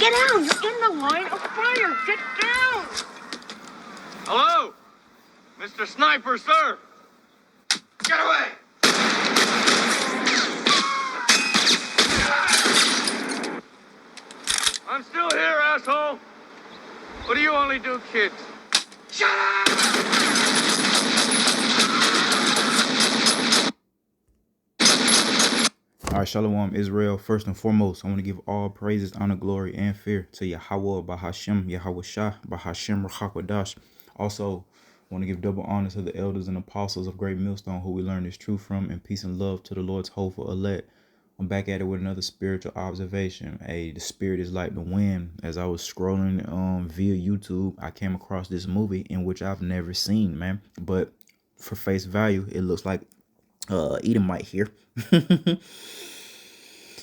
Get down! You're in the line of fire! Get down! Hello? Mr. Sniper, sir! Get away! I'm still here, asshole! What do you only do, kids? Shut up! All right, Shalom, Israel. First and foremost, I want to give all praises, honor, glory, and fear to Yahweh, Bahashem, Yahweh Shah, Bahashem, Rachakwadash. Also, I want to give double honor to the elders and apostles of Great Millstone, who we learned this truth from, and peace and love to the Lord's hopeful elect. I'm back at it with another spiritual observation. Hey, the spirit is like the wind. As I was scrolling via YouTube, I came across this movie in which I've never seen, man. But for face value, it looks like Edomite here.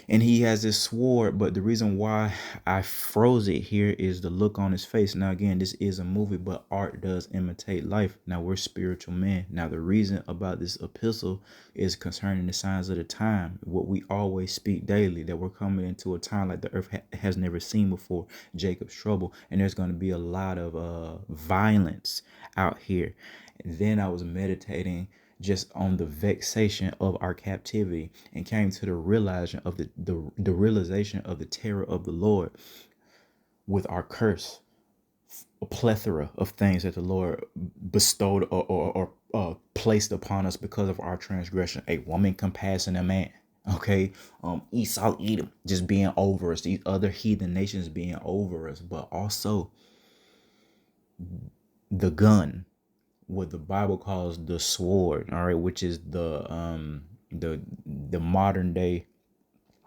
And he has this sword, but the reason why I froze it here is the look on his face. Now, again, this is a movie, but art does imitate life. Now, we're spiritual men. Now, the reason about this epistle is concerning the signs of the time, what we always speak daily, that we're coming into a time like the earth has never seen before, Jacob's trouble, and there's going to be a lot of violence out here. And then I was meditating just on the vexation of our captivity and came to the realization of the realization of the terror of the Lord with our curse, a plethora of things that the Lord bestowed or placed upon us because of our transgression. A woman compassing a man. Okay, Esau, Edom, just being over us, these other heathen nations being over us, but also the gun, what the Bible calls the sword, all right, which is the modern day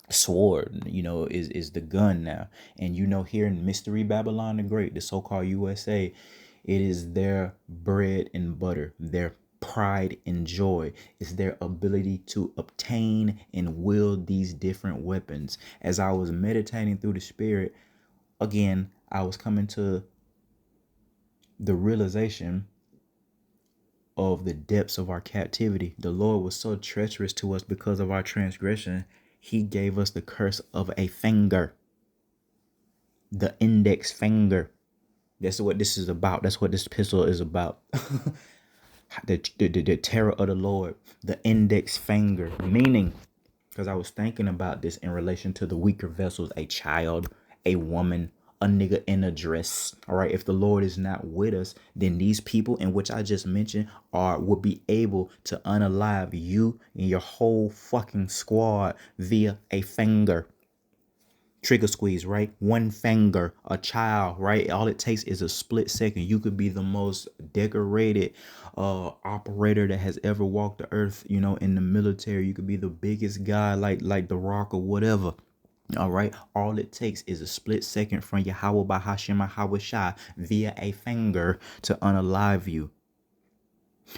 sword, is the gun now. And here in Mystery Babylon the Great, the so-called USA, it is their bread and butter, their pride and joy. It's their ability to obtain and wield these different weapons. As I was meditating through the spirit, again, I was coming to the realization of the depths of our captivity. The Lord was so treacherous to us because of our transgression. He gave us the curse of a finger, the index finger. That's what this is about. That's what this epistle is about. the terror of the Lord, the index finger, meaning, because I was thinking about this in relation to the weaker vessels, a child, a woman, a nigga in a dress. All right. If the Lord is not with us, then these people in which I just mentioned will be able to unalive you and your whole fucking squad via a finger. Trigger squeeze, right? One finger, a child, right? All it takes is a split second. You could be the most decorated operator that has ever walked the earth, in the military. You could be the biggest guy like The Rock or whatever. All right. All it takes is a split second from Yahweh Bahashem Yahweh Shai via a finger to unalive you.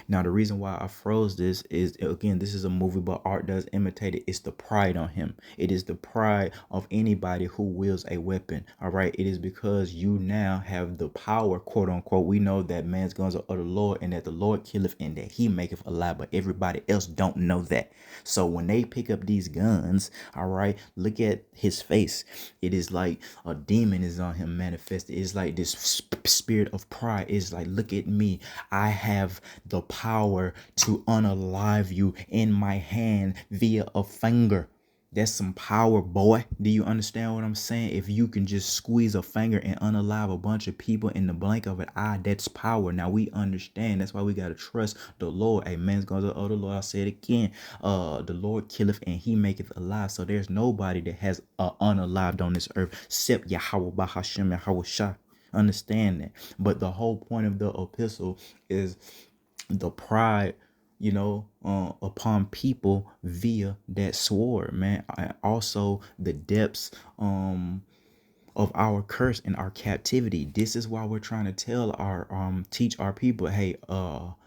Now, the reason why I froze this is, again, this is a movie, but art does imitate it. It's the pride on him. It is the pride of anybody who wields a weapon. All right. It is because you now have the power, quote unquote. We know that man's guns are of the Lord and that the Lord killeth and that he maketh alive, but everybody else don't know that. So when they pick up these guns, all right, look at his face. It is like a demon is on him manifested. It's like this spirit of pride. It's like, look at me. I have the power to unalive you in my hand via a finger. That's some power, boy. Do you understand what I'm saying? If you can just squeeze a finger and unalive a bunch of people in the blink of an eye, that's power. Now we understand. That's why we got to trust the Lord. Amen. Going to the other Lord. I say it again. The Lord killeth and he maketh alive. So there's nobody that has unalived on this earth except Yahweh Bahashem Yahweh Shah. Understand that. But the whole point of the epistle is the pride, upon people via that sword, man. Also the depths of our curse and our captivity. This is why we're trying to tell teach our people, hey,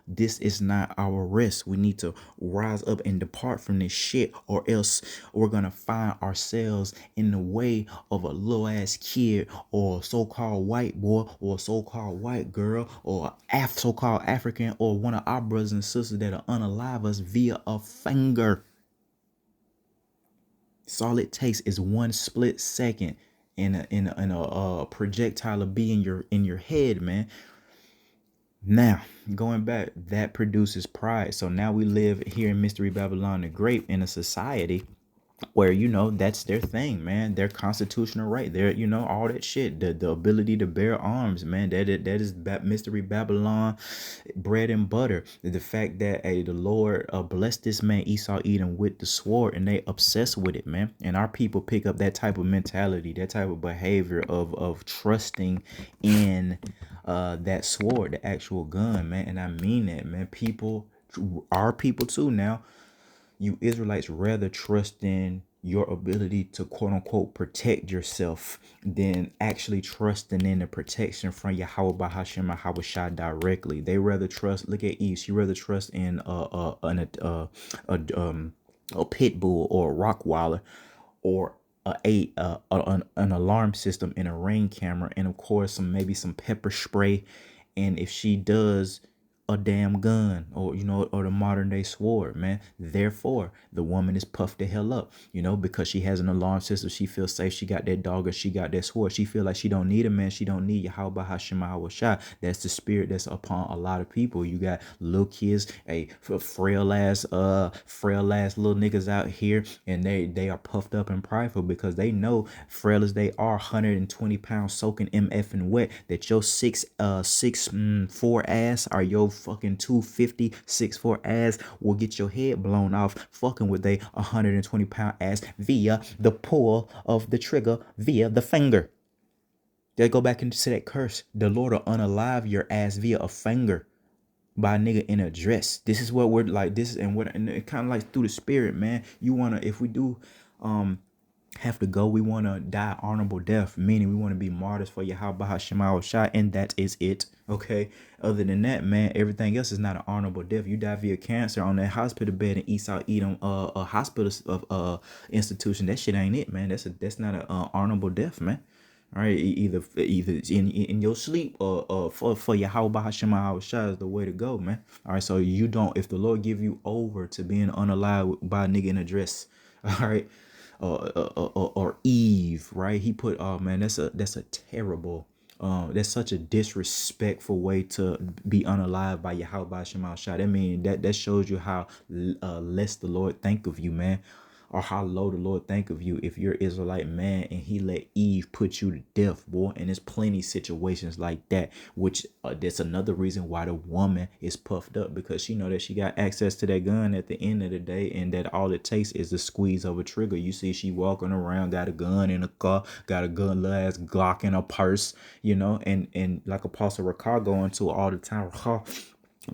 this is not our rest. We need to rise up and depart from this shit, or else we're gonna find ourselves in the way of a little ass kid or so-called white boy or so-called white girl or so-called African or one of our brothers and sisters that'll unalive us via a finger. So all it takes is one split second. in a projectile of be in your head, man. Now, going back, that produces pride. So now we live here in Mystery Babylon the Great in a society where, you know, that's their thing, man. Their constitutional right, their, you know, all that shit, the ability to bear arms, man. That is Mystery Babylon bread and butter. The fact that, hey, the Lord blessed this man Esau Edom with the sword, and they obsessed with it, man. And our people pick up that type of mentality, that type of behavior of trusting in that sword, the actual gun, man. And I mean that, man. People, our people too now, you Israelites rather trust in your ability to quote unquote protect yourself than actually trusting in the protection from Yahweh Bahashem Shah directly. They rather trust. Look at Eve. She rather trust in a pit bull or a Rottweiler or an alarm system and a rain camera, and of course some pepper spray, and if she does, a damn gun, or, you know, or the modern day sword, man. Therefore the woman is puffed the hell up, you know, because she has an alarm system. She feels safe. She got that dog, or she got that sword. She feel like she don't need a man. She don't need Yahweh Hashem Shah. That's the spirit that's upon a lot of people. You got little kids, frail ass little niggas out here, and they are puffed up and prideful because they know, frail as they are, 120 pounds soaking MF and wet, that your 6'4" ass, or your fucking 250 6'4" ass will get your head blown off fucking with a 120-pound ass via the pull of the trigger via the finger. They go back into that curse. The Lord will unalive your ass via a finger by a nigga in a dress. This is what we're like. This is, and it kind of like through the spirit, man. You wanna, if we do have to go, we want to die honorable death, meaning we want to be martyrs for Yahweh Hashem Shah, and that is it. Okay, other than that, man, everything else is not an honorable death. You die via cancer on that hospital bed in Esau Edom a hospital institution. That shit ain't it, man. That's not an honorable death, man. All right, either in your sleep, or for Yahweh Hashem Shah is the way to go, man. All right, so you don't, if the Lord give you over to being unalive by a nigga in a dress, all right, or Eve, right? He put, oh man, that's a terrible, that's such a disrespectful way to be unalive by Yahweh Shema Shah. That mean that shows you how less the Lord think of you, man, or how low the Lord think of you if you're Israelite, man, and he let Eve put you to death, boy. And there's plenty situations like that, which that's another reason why the woman is puffed up, because she know that she got access to that gun at the end of the day, and that all it takes is the squeeze of a trigger. You see she walking around, got a gun in a car, got a gun, little ass Glock in a purse, you know, and like Apostle Ricard going to all the time,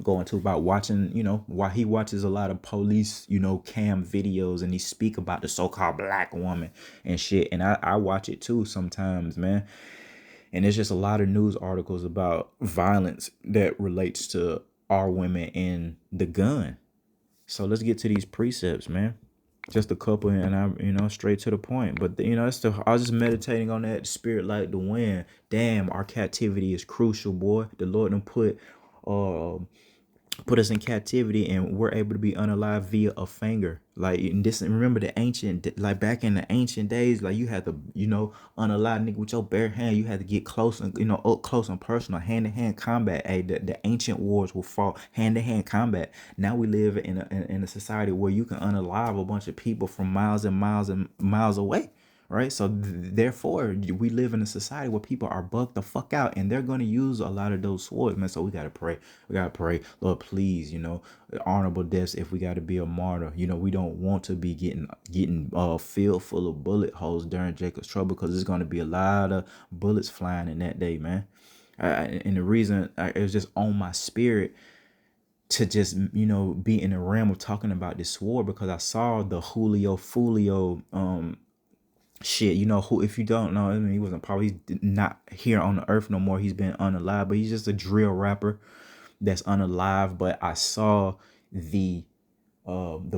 going to about watching, you know, why he watches a lot of police, you know, cam videos, and he speak about the so-called black woman and shit, and I watch it too sometimes, man. And there's just a lot of news articles about violence that relates to our women and the gun. So let's get to these precepts, man. Just a couple, and I'm, you know, straight to the point. But you know, I was just meditating on that spirit like the wind. Damn, our captivity is crucial, boy. The Lord done put us in captivity, and we're able to be unalive via a finger. Like in this, remember the ancient, like back in the ancient days, like you had to, you know, unalive nigga with your bare hand. You had to get close and, you know, up close and personal, hand-to-hand combat. Hey, the ancient wars will fought hand-to-hand combat. Now we live in a society where you can unalive a bunch of people from miles and miles and miles away. Right, so therefore we live in a society where people are bugged the fuck out, and they're going to use a lot of those swords, man. So we got to pray, Lord, please, you know, honorable deaths if we got to be a martyr. You know, we don't want to be getting filled full of bullet holes during Jacob's trouble, because there's going to be a lot of bullets flying in that day, man. And the reason it was just on my spirit to just, you know, be in the realm of talking about this sword, because I saw the Julio Fulio shit, you know, who, if you don't know, I mean, he wasn't probably not here on the earth no more. He's been unalive, but he's just a drill rapper that's unalive. But I saw the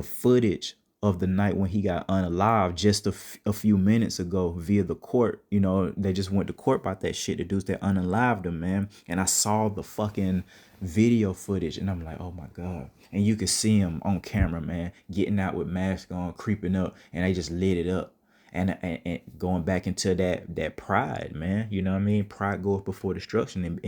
footage of the night when he got unalive just a few minutes ago via the court. You know, they just went to court about that shit. The dudes that unalived him, man. And I saw the fucking video footage, and I'm like, oh my God. And you could see him on camera, man, getting out with mask on, creeping up, and they just lit it up. And going back into that pride, man. You know what I mean? Pride goes before destruction.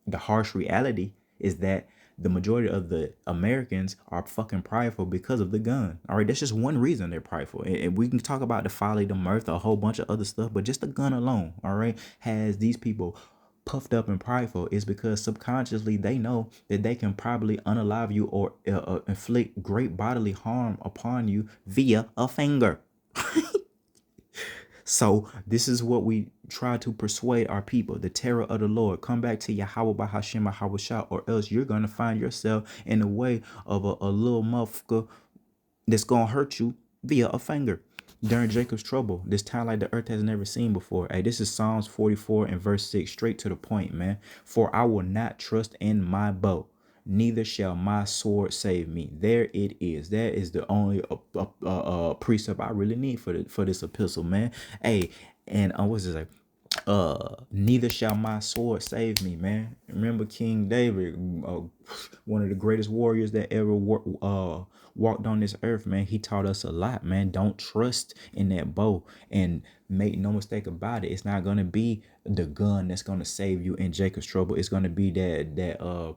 The harsh reality is that the majority of the Americans are fucking prideful because of the gun. All right, that's just one reason they're prideful. And we can talk about the folly, the mirth, a whole bunch of other stuff, but just the gun alone, all right, has these people puffed up and prideful. Is because subconsciously they know that they can probably unalive you or inflict great bodily harm upon you via a finger. So this is what we try to persuade our people: the terror of the Lord. Come back to Yahweh by Hashem Shah, or else you're gonna find yourself in the way of a little motherfucker that's gonna hurt you via a finger. During Jacob's trouble, this time like the earth has never seen before. Hey, this is Psalms 44 and verse 6, straight to the point, man. For I will not trust in my bow, neither shall my sword save me. There it is. That is the only precept I really need for this epistle, man. Hey, and what's this like? Neither shall my sword save me, man. Remember King David, one of the greatest warriors that ever walked on this earth, man. He taught us a lot, man. Don't trust in that bow, and make no mistake about it, it's not gonna be the gun that's gonna save you in Jacob's trouble. It's gonna be that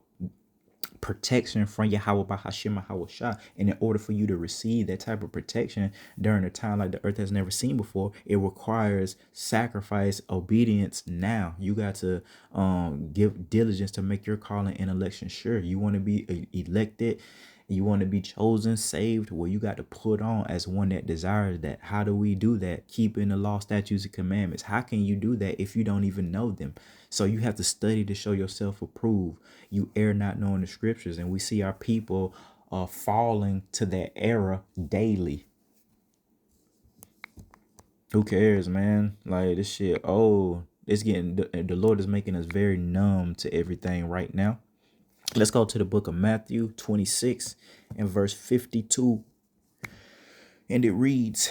protection from Yahweh by Hashem Shah. And in order for you to receive that type of protection during a time like the earth has never seen before, it requires sacrifice, obedience. Now you got to give diligence to make your calling and election sure. You want to be elected, you want to be chosen, saved, well, you got to put on as one that desires that. How do we do that? Keeping the law, statutes, and commandments. How can you do that if you don't even know them? So you have to study to show yourself approved. You err not knowing the scriptures. And we see our people falling to that error daily. Who cares, man? Like, this shit, oh, it's getting, the Lord is making us very numb to everything right now. Let's go to the book of Matthew 26 and verse 52. And it reads,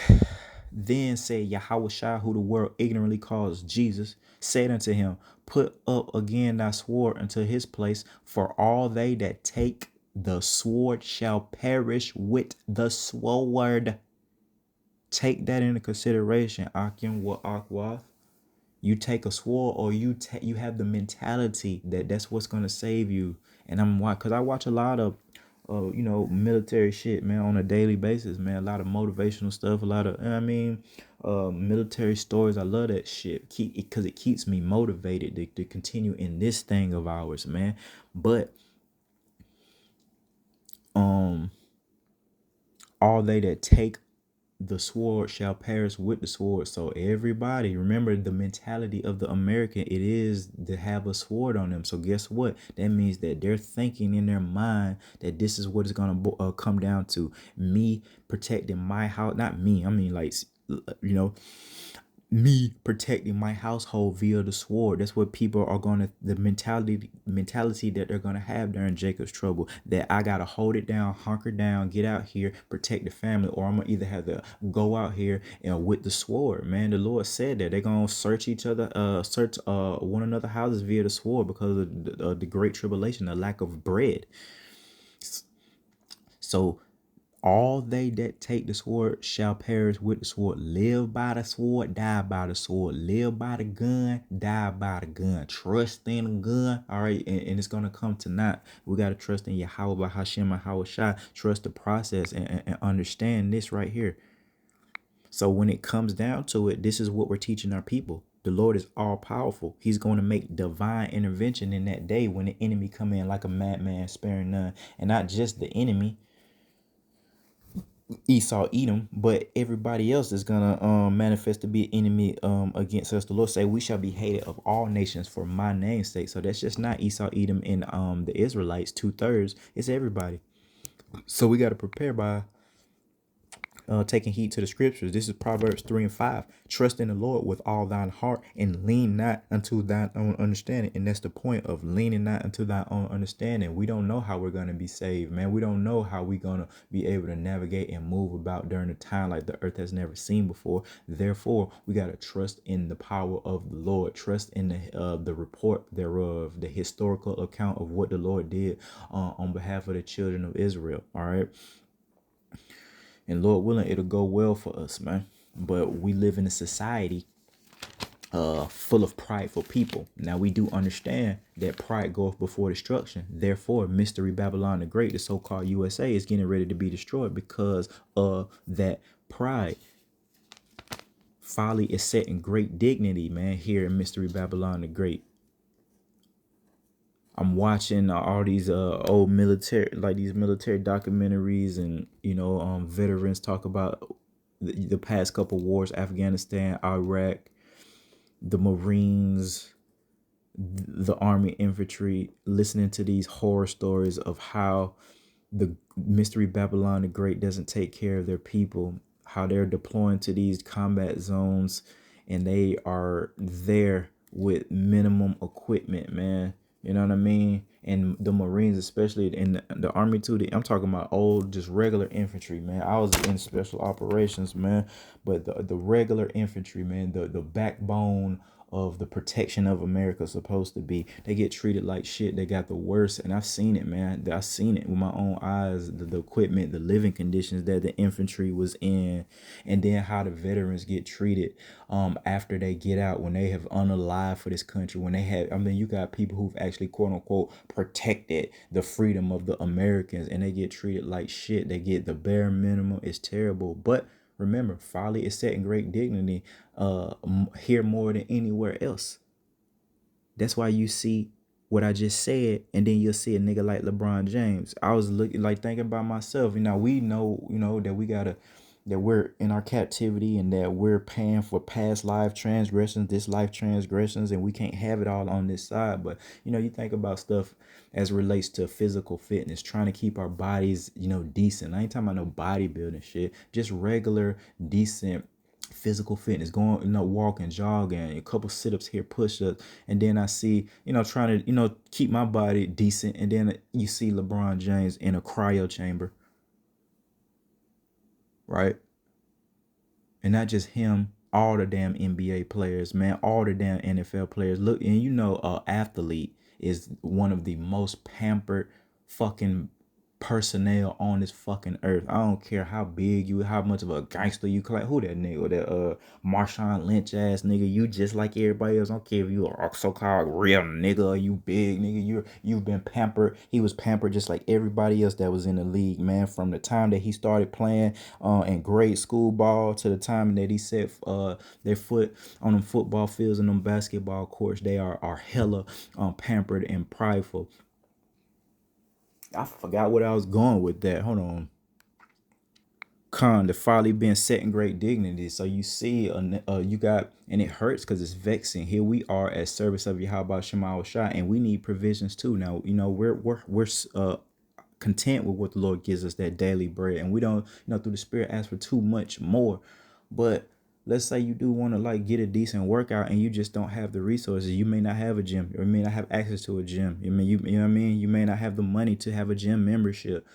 Then said Yahweh Shai, who the world ignorantly calls Jesus, said unto him, Put up again thy sword unto his place, for all they that take the sword shall perish with the sword. Take that into consideration, Akim wa Akwath. You take a sword, or you have the mentality that that's what's gonna save you. And I'm why, because I watch a lot of military shit, man, on a daily basis, man. A lot of motivational stuff, a lot of military stories. I love that shit because it keeps me motivated to continue in this thing of ours, man. But all they that take the sword shall perish with the sword. So everybody, remember the mentality of the American, it is to have a sword on them. So guess what? That means that they're thinking in their mind that this is what it's going to come down to. Me protecting my house, not me, I mean, like, me protecting my household via the sword. That's what people are gonna, the mentality that they're gonna have during Jacob's trouble. That I gotta hold it down, hunker down, get out here, protect the family, or I'm gonna either have to go out here and with the sword. Man, the Lord said that they're gonna search each other, search one another houses via the sword because of the great tribulation, the lack of bread. So all they that take the sword shall perish with the sword. Live by the sword, die by the sword. Live by the gun, die by the gun. Trust in the gun, all right? And it's going to come to naught. We got to trust in Yahweh by Hashem and Shai. Trust the process and understand this right here. So when it comes down to it, this is what we're teaching our people. The Lord is all powerful. He's going to make divine intervention in that day when the enemy come in like a madman, sparing none. And not just the enemy, Esau, Edom, but everybody else is gonna manifest to be an enemy against us. The Lord say we shall be hated of all nations for my name's sake. So that's just not Esau, Edom, and the Israelites, 2/3. It's everybody. So we got to prepare by taking heed to the scriptures. This is Proverbs 3 and 5. Trust in the Lord with all thine heart and lean not unto thine own understanding. And that's the point of leaning not unto thine own understanding. We don't know how we're going to be saved, man. We don't know how we're going to be able to navigate and move about during a time like the earth has never seen before. Therefore, we got to trust in the power of the Lord. Trust in the report thereof, the historical account of what the Lord did on behalf of the children of Israel. All right. And Lord willing, it'll go well for us, man. But we live in a society full of prideful people. Now we do understand that pride goeth before destruction. Therefore, Mystery Babylon the Great, the so-called USA, is getting ready to be destroyed because of that pride. Folly is set in great dignity, man, here in Mystery Babylon the Great. I'm watching all these old military, like these military documentaries, and veterans talk about the past couple wars: Afghanistan, Iraq, the Marines, the Army infantry. Listening to these horror stories of how the Mystery Babylon the Great doesn't take care of their people, how they're deploying to these combat zones, and they are there with minimum equipment, man. You know what I mean? And the Marines, especially in the Army too. I'm talking about old, just regular infantry, man. I was in special operations, man. But the regular infantry, man, the backbone of the protection of America supposed to be. They get treated like shit. They got the worst, and I've seen it, man. I've seen it with my own eyes. The equipment, the living conditions that the infantry was in, and then how the veterans get treated after they get out, when they have unalived for this country, when they have, I mean, you got people who've actually quote unquote protected the freedom of the Americans, and they get treated like shit. They get the bare minimum. It's terrible, but remember, folly is set in great dignity here more than anywhere else. That's why you see what I just said, and then you'll see a nigga like LeBron James. I was looking, like, thinking about myself. We know, that that we're in our captivity, and that we're paying for past life transgressions, this life transgressions, and we can't have it all on this side. But you think about stuff as it relates to physical fitness, trying to keep our bodies, decent. I ain't talking about no bodybuilding shit, just regular, decent physical fitness, going, walking, jogging, a couple sit-ups here, push-ups. And then I see, trying to, keep my body decent. And then you see LeBron James in a cryo chamber, right? And not just him, all the damn NBA players, man, all the damn NFL players. Look, and athlete is one of the most pampered fucking personnel on this fucking earth. I don't care how big you, how much of a gangster you claim. Who that nigga? That Marshawn Lynch ass nigga. You just like everybody else. I don't care if you a so-called real nigga or you big nigga. You've been pampered. He was pampered just like everybody else that was in the league, man. From the time that he started playing in grade school ball to the time that he set their foot on them football fields and them basketball courts, they are hella pampered and prideful. I forgot what I was going with that. Hold on. The folly being set in great dignity. So you see, you got, and it hurts because it's vexing. Here we are at service of Yahweh Shema Shah, and we need provisions too. Now, we're content with what the Lord gives us, that daily bread, and we don't, through the Spirit, ask for too much more. But let's say you do want to like get a decent workout, and you just don't have the resources. You may not have a gym, or you may not have access to a gym. You know what I mean? You may not have the money to have a gym membership.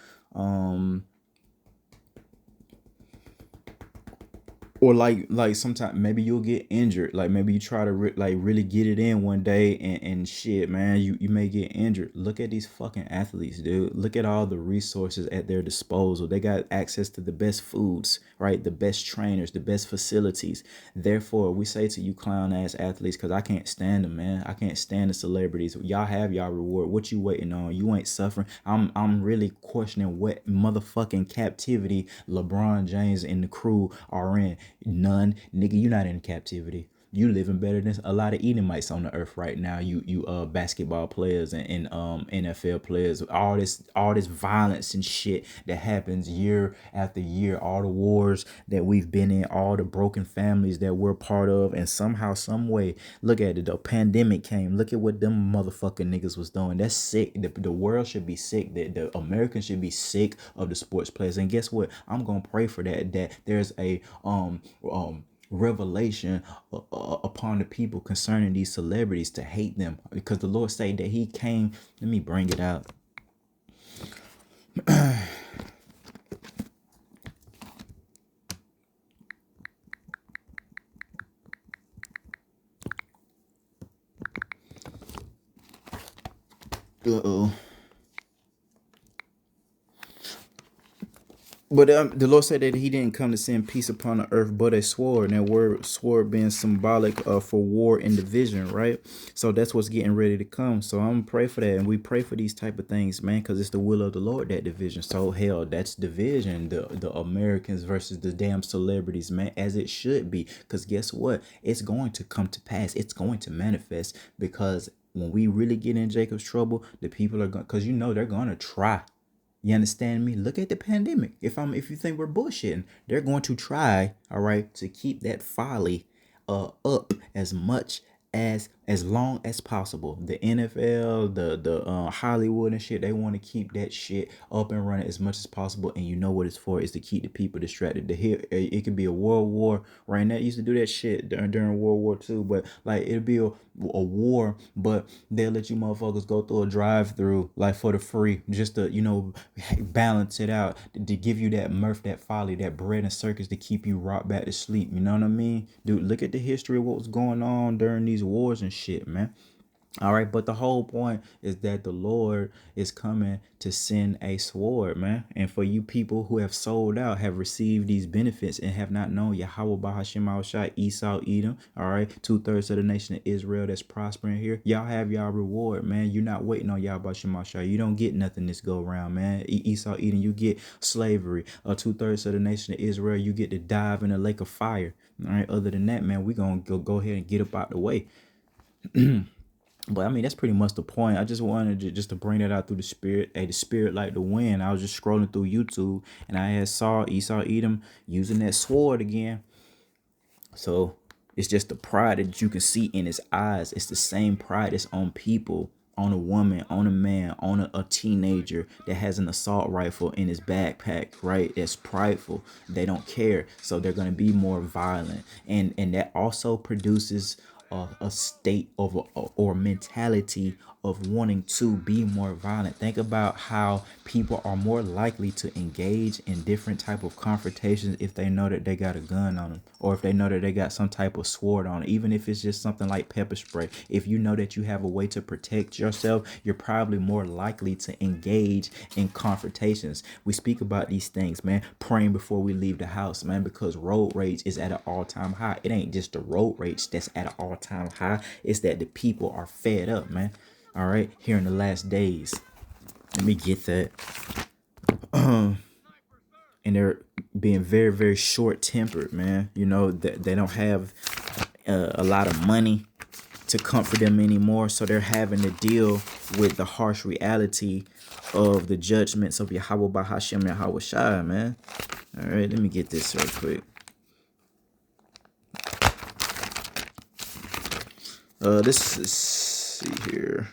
Or like sometimes maybe you'll get injured, like maybe you try to really get it in one day, and shit, man, you may get injured. Look at these fucking athletes, dude. Look at all the resources at their disposal. They got access to the best foods, right? The best trainers, the best facilities. Therefore, we say to you clown ass athletes, because I can't stand them, man. I can't stand the celebrities. Y'all have y'all reward. What you waiting on? You ain't suffering. I'm really questioning what motherfucking captivity LeBron James and the crew are in. None, nigga. You not in captivity. You living better than a lot of Edomites on the earth right now. You basketball players and NFL players. All this violence and shit that happens year after year. All the wars that we've been in. All the broken families that we're part of. And somehow, some way, look at it. The pandemic came. Look at what them motherfucking niggas was doing. That's sick. The world should be sick. The Americans should be sick of the sports players. And guess what? I'm gonna pray for that. That there's a revelation upon the people concerning these celebrities, to hate them, because the Lord said that he came. Let me bring it out. Uh-oh. But the Lord said that He didn't come to send peace upon the earth, but a sword. And that word sword being symbolic for war and division, right? So that's what's getting ready to come. So I'm gonna pray for that, and we pray for these type of things, man, because it's the will of the Lord, that division. So hell, that's division. The Americans versus the damn celebrities, man, as it should be. Because guess what? It's going to come to pass. It's going to manifest, because when we really get in Jacob's trouble, the people are going, because they're gonna try. You understand me? Look at the pandemic. If you think we're bullshitting, they're going to try, all right, to keep that folly up as much as long as possible. The NFL, the Hollywood and shit, they want to keep that shit up and running as much as possible. And you know what it's for? Is to keep the people distracted. It could be a world war right now. Used to do that shit during World War II, but like it'll be a war, but they'll let you motherfuckers go through a drive-through like for the free, just to balance it out, to give you that mirth, that folly, that bread and circus to keep you rocked back to sleep. You know what I mean, dude? Look at the history of what was going on during these wars and shit, man. All right, but the whole point is that the Lord is coming to send a sword, man. And for you people who have sold out, have received these benefits, and have not known Yahweh Bahashim Shai, Esau, Edom, all right, 2/3 of the nation of Israel that's prospering here, y'all have y'all reward, man. You're not waiting on Yahweh Bahashim Shai. You don't get nothing this go around, man. Esau, Edom, you get slavery. 2/3 of the nation of Israel, you get to dive in a lake of fire. All right, other than that, man, we gonna go ahead and get up out the way. But I mean, that's pretty much the point. I just wanted to bring that out through the spirit. Hey, the spirit like the wind. I was just scrolling through YouTube, and I had saw Esau Edom using that sword again. So it's just the pride that you can see in his eyes. It's the same pride that's on people, on a woman, on a man, on a teenager that has an assault rifle in his backpack, right? That's prideful. They don't care. So they're going to be more violent. And that also produces a state of or mentality of wanting to be more violent. Think about how people are more likely to engage in different type of confrontations if they know that they got a gun on them, or if they know that they got some type of sword on it. Even if it's just something like pepper spray, if you know that you have a way to protect yourself, you're probably more likely to engage in confrontations. We speak about these things, man, praying before we leave the house, man, because road rage is at an all-time high. It ain't just the road rage that's at an all-time high. It's that the people are fed up, man. All right, here in the last days. Let me get that. And they're being very, very short-tempered, man. They don't have a lot of money to comfort them anymore, so they're having to deal with the harsh reality of the judgments of Yahweh Bahashim Yahweh Shai, man. All right, let me get this real quick. This is, see here.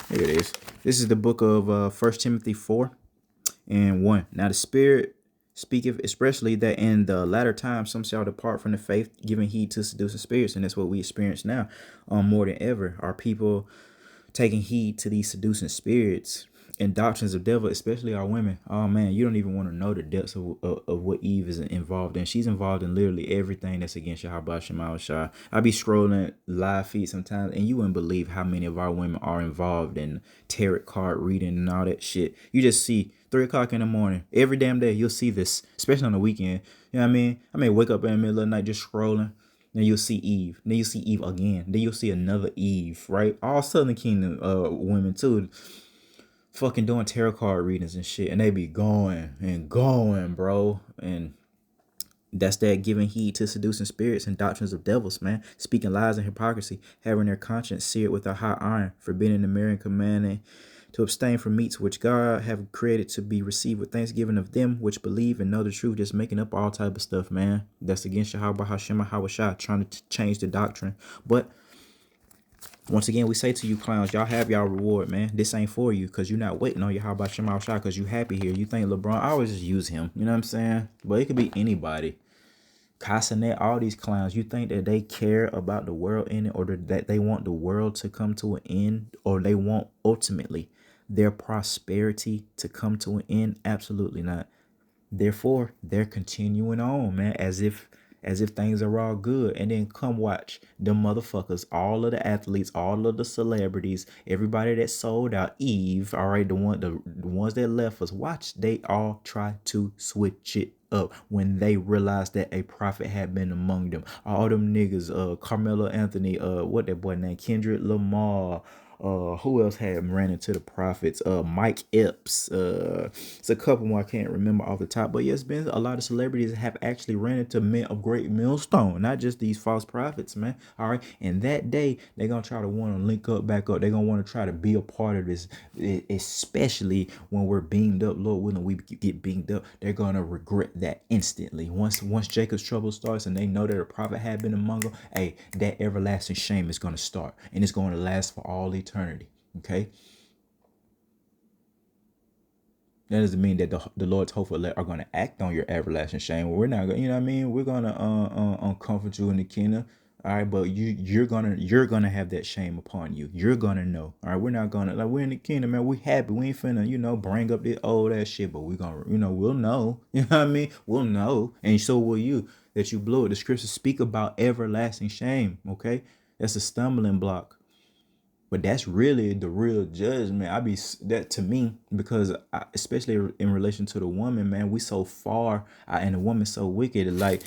Here it is. This is the book of 1 Timothy 4:1. Now the Spirit speaketh expressly that in the latter time some shall depart from the faith, giving heed to seducing spirits. And that's what we experience now more than ever. Our people taking heed to these seducing spirits and doctrines of devil, especially our women. Oh man, you don't even want to know the depths of what Eve is involved in. She's involved in literally everything that's against Yahweh Shema Shai. I be scrolling live feed sometimes, and you wouldn't believe how many of our women are involved in tarot card reading and all that shit. You just see 3 o'clock in the morning every damn day. You'll see this, especially on the weekend. You know what I mean? I may wake up in the middle of the night just scrolling. Then you'll see Eve. Then you'll see Eve again. Then you'll see another Eve, right? All Southern Kingdom women too, fucking doing tarot card readings and shit. And they be going and going, bro. And that's that giving heed to seducing spirits and doctrines of devils, man. Speaking lies and hypocrisy, having their conscience seared with a hot iron, forbidding the marrying, commanding to abstain from meats which God have created to be received with thanksgiving of them which believe and know the truth. Just making up all type of stuff, man. That's against Yahweh Hashem Hawashah, trying to change the doctrine. But once again, we say to you clowns, y'all have y'all reward, man. This ain't for you, because you're not waiting on Yahweh Hashem Hawashah because you happy here. You think LeBron, I always just use him. You know what I'm saying? But it could be anybody. Casanet, all these clowns, you think that they care about the world in it, or that they want the world to come to an end, or they want ultimately their prosperity to come to an end? Absolutely not. Therefore, they're continuing on, man, as if as if things are all good, and then come watch them motherfuckers, all of the athletes, all of the celebrities, everybody that sold out, Eve, all right, the ones that left us, watch, they all try to switch it up when they realized that a prophet had been among them. All them niggas, Carmelo Anthony, what that boy named, Kendrick Lamar, who else had ran into the prophets? Mike Epps. It's a couple more I can't remember off the top, but yes, been a lot of celebrities that have actually ran into men of great millstone, not just these false prophets, man. All right, and that day they're gonna try to want to link up, back up. They're gonna want to try to be a part of this, especially when we're beamed up. Lord willing, we get beamed up. They're gonna regret that instantly. Once Jacob's trouble starts, and they know that a prophet had been among them, hey, that everlasting shame is gonna start, and it's gonna last for all eternity. Okay, that doesn't mean that the Lord's hopeful elect are going to act on your everlasting shame. We're not going, you know what I mean? We're going to comfort you in the kingdom. All right, but you're gonna have that shame upon you. You're gonna know. All right, we're not gonna, like, we're in the kingdom, man. We happy. We ain't finna, bring up this old ass shit. But we gonna, we'll know. You know what I mean? We'll know, and so will you, that you blew it. The scriptures speak about everlasting shame. Okay, that's a stumbling block. But that's really the real judgment. I be that to me, because especially in relation to the woman, man, we so far, and the woman so wicked. Like,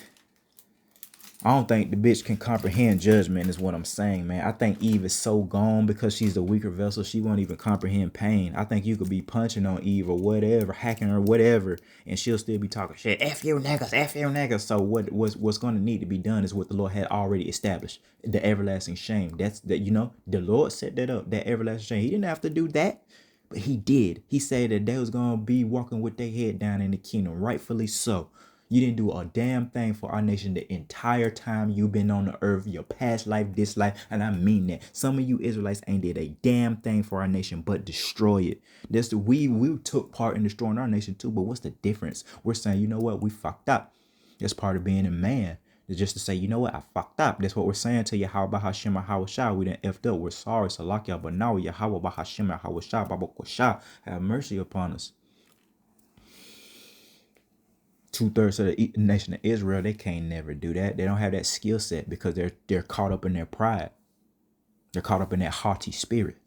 I don't think the bitch can comprehend judgment, is what I'm saying, man. I think Eve is so gone because she's the weaker vessel. She won't even comprehend pain. I think you could be punching on Eve or whatever, hacking her, whatever, and she'll still be talking shit. F you niggas, F you niggas. So what's going to need to be done is what the Lord had already established. The everlasting shame. That's that, the Lord set that up, that everlasting shame. He didn't have to do that, but he did. He said that they was going to be walking with their head down in the kingdom, rightfully so. You didn't do a damn thing for our nation the entire time you've been on the earth, your past life, this life, and I mean that. Some of you Israelites ain't did a damn thing for our nation but destroy it. We took part in destroying our nation too, but what's the difference? We're saying, you know what, we fucked up. That's part of being a man. It's just to say, you know what, I fucked up. That's what we're saying to Yahweh Hashem Hawashah. We didn't effed up. We're sorry, Salakia, but now Yahweh Hashem Hawashah, Baba Kosha, have mercy upon us. 2/3 of the nation of Israel, they can't never do that. They don't have that skill set because they're caught up in their pride. They're caught up in that haughty spirit.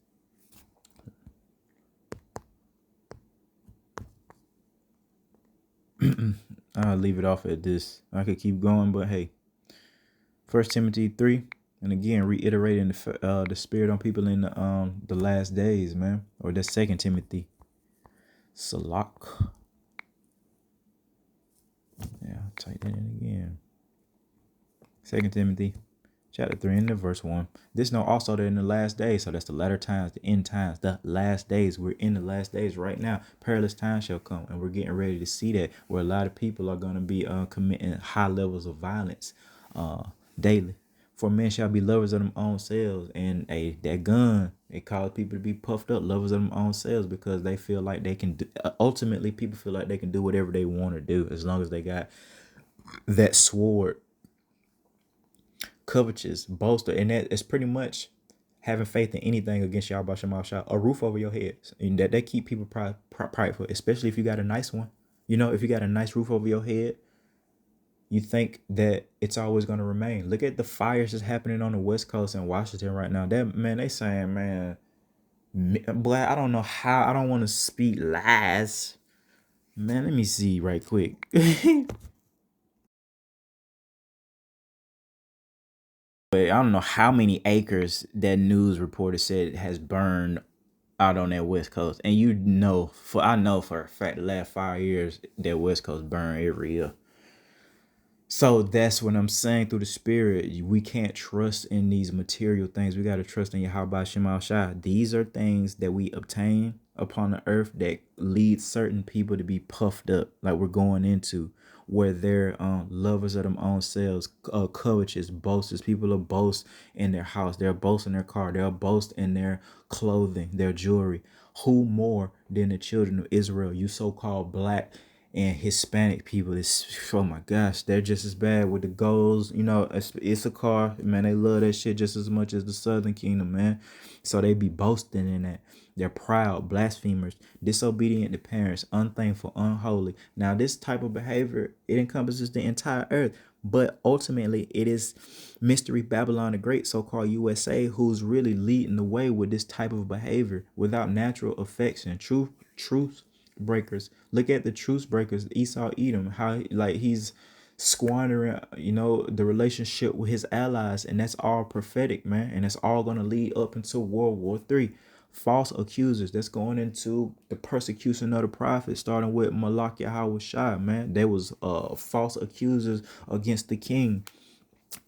I'll leave it off at this. I could keep going, but hey, 1 Timothy 3, and again reiterating the spirit on people in the last days, man. Or that's 2 Timothy. Salak. Yeah, I'll type that in again. 2 Timothy chapter 3 and verse 1. This know also that in the last days, so that's the latter times, the end times, the last days. We're in the last days right now. Perilous times shall come, and we're getting ready to see that, where a lot of people are going to be committing high levels of violence daily. For men shall be lovers of them own selves, and that gun, it causes people to be puffed up, lovers of them own selves, because they feel like they can do, ultimately people feel like they can do whatever they want to do as long as they got that sword. Covetous, boaster, and that is pretty much having faith in anything against Yahweh Shema Shah, a roof over your head, and that keep people prideful, especially if you got a nice one. If you got a nice roof over your head, you think that it's always going to remain. Look at the fires that's happening on the West Coast in Washington right now. That, man, they saying, man, boy, I don't know how. I don't want to speak lies. Man, let me see right quick. But I don't know how many acres that news reporter said has burned out on that West Coast. And I know for a fact the last 5 years that West Coast burn every year. So that's what I'm saying through the spirit. We can't trust in these material things. We got to trust in Yahweh Shema Shah. These are things that we obtain upon the earth that lead certain people to be puffed up, like we're going into, where they're lovers of them own selves, covetous, boasters. People will boast in their house. They'll boast in their car. They'll boast in their clothing, their jewelry. Who more than the children of Israel, you so-called black And Hispanic people, this, oh my gosh, they're just as bad with the goals. You know, it's a car, man. They love that shit just as much as the Southern Kingdom, man. So they be boasting in that. They're proud, blasphemers, disobedient to parents, unthankful, unholy. Now, this type of behavior, it encompasses the entire earth, but ultimately, it is Mystery Babylon the Great, so-called USA, who's really leading the way with this type of behavior without natural affection, truth breakers. Look at the truth breakers, Esau Edom, how like he's squandering, you know, the relationship with his allies, and that's all prophetic, man, and it's all going to lead up into World War III. False accusers, that's going into the persecution of the prophets, starting with Malak Yahweh Shai, man. There was false accusers against the king,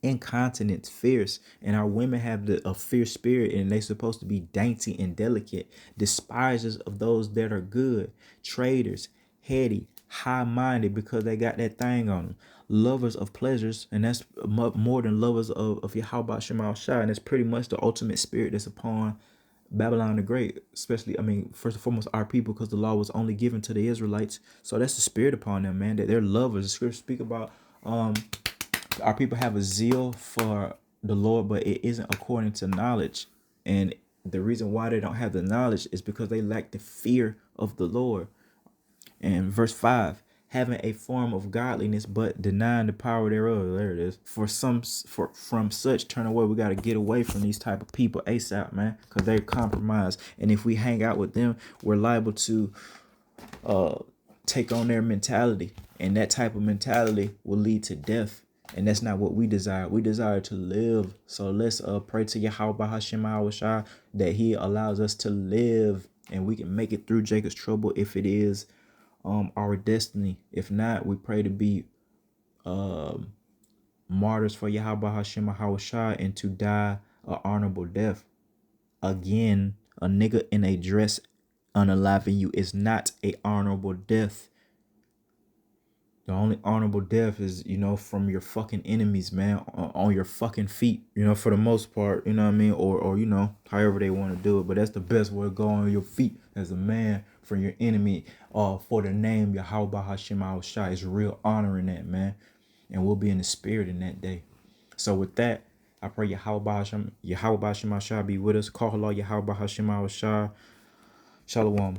incontinence, fierce, and our women have a fierce spirit, and they supposed to be dainty and delicate, despisers of those that are good, traitors, heady, high-minded because they got that thing on them, lovers of pleasures, and that's more than lovers of Yahweh Shemal Shai, and that's pretty much the ultimate spirit that's upon Babylon the Great, especially, I mean, first and foremost, our people, because the law was only given to the Israelites. So that's the spirit upon them, man, that they're lovers. The scriptures speak about our people have a zeal for the Lord, but it isn't according to knowledge. And the reason why they don't have the knowledge is because they lack the fear of the Lord. And verse 5, having a form of godliness, but denying the power thereof. There it is. From such turn away. We got to get away from these type of people ASAP, man, because they're compromised. And if we hang out with them, we're liable to take on their mentality, and that type of mentality will lead to death, and that's not what we desire. We desire to live. So let's pray to Yahweh Hashem Shai that he allows us to live, and we can make it through Jacob's trouble if it is our destiny. If not, we pray to be martyrs for Yahweh Hashem Shai and to die an honorable death. Again, a nigga in a dress unaliving you is not a honorable death. The only honorable death is, you know, from your fucking enemies, man, on your fucking feet, you know, for the most part, you know what I mean? Or you know, however they want to do it. But that's the best way to go, on your feet as a man from your enemy, for the name Yahweh Hashem Al Shai. Is real honor in that, man. And we'll be in the spirit in that day. So with that, I pray Yahweh Hashem Al Shai be with us. Call Allah Yahweh Hashem Al Shai. Shalom.